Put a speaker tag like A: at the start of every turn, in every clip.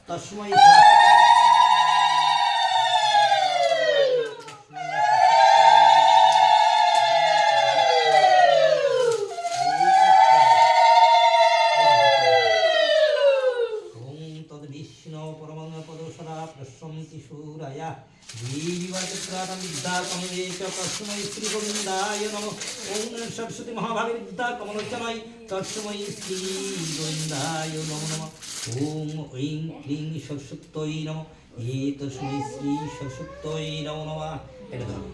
A: তস্মৈ বিষ্ণু পরমং পদোষরা প্রশন্তি সুরায়া জীবচক্রাতম বিদ্যা কমলেশ তস্মৈ শ্রী গোবিন্দায় নমঃ ওম সরস্বতী মহাভাগে বিদ্যা কমলোচনায় তস্মৈ শ্রী গোবিন্দায় নমো নমঃ ওম ঐং ক্লীং সরস্বত্যৈ নমঃ তস্মৈ শ্রী সরস্বত্যৈ নমো নমঃ। এটা ধরো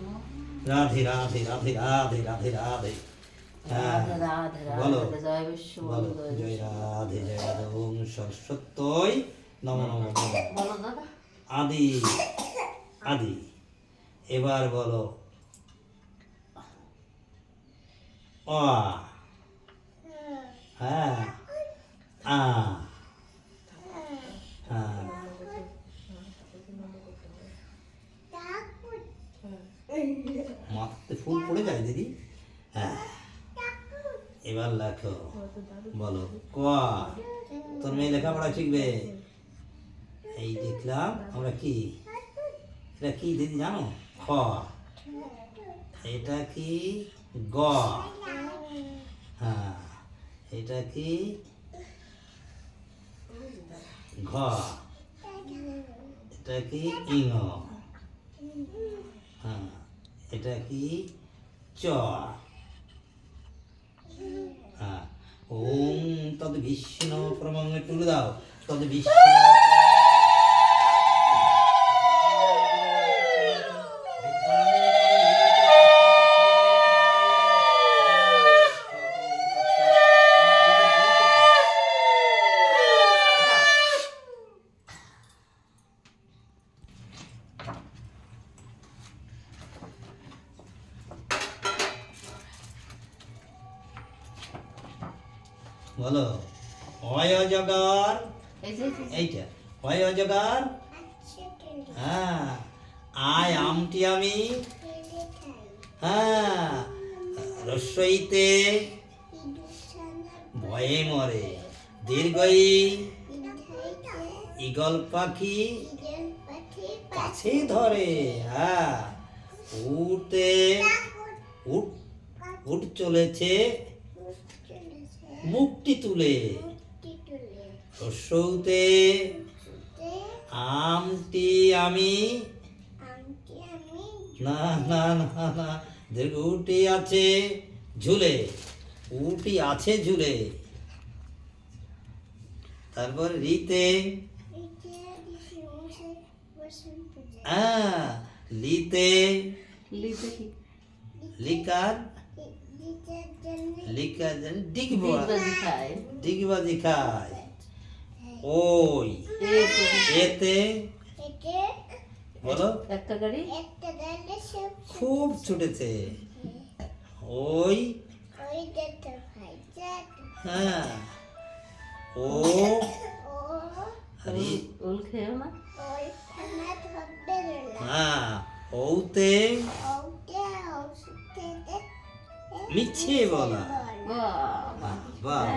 A: রাধে রাধে রাধে রাধে রাধে রাধে।
B: রাধে রাধে
A: বলো
B: রাধে জয় বিশ্ব
A: বলো জয় রাধে জয় রাধে। ওম সরস্বত্যৈ নমো নমঃ।
B: বলো দাদা
A: আদি আদি। এবার বলো অ হ্যাঁ আ হ্যাঁ মাথাতে ফুল পড়ে যায় দিদি। হ্যাঁ এবার লেখো বলো ক। তোর মেয়ে লেখাপড়া শিখবে। এই দেখলাম আমরা কি এটা কি দিদি জানো? খ। এটা কি? গ। হ্যাঁ এটা কি? ঘ। এটা কি? ইঙ। হ্যাঁ এটা কি? চ। হ্যাঁ ওম তদ বিষ্ণু প্রমং তুলে দাও তদ বিষ্ণু বলো অয় অজগর। এইটা অয় অজগর। হ্যাঁ আয় আমটি আমি। হ্যাঁ রস্বইতে ভয়ে মরে। দীর্ঘই ঈগল পাখি কাছে ধরে। হ্যাঁ উঠতে উঠ উঠ চলেছে মুক্তি তুলে। রস্যৌতে আমটি আমি। না না না না দীর্ঘ উটি আছে ঝুলে। উটি আছে ঝুলে। তারপর রিতে লিতে লিকার লিকার ডিগবাজি খায়। ওই এতে বলো
B: একটা গাড়ি
A: খুব ছুটেছে। ওই হ্যাঁ ও
B: ওল খেয়েও না।
A: হ্যাঁ ওতে মিছে বলা।
B: বাহ
A: বাহ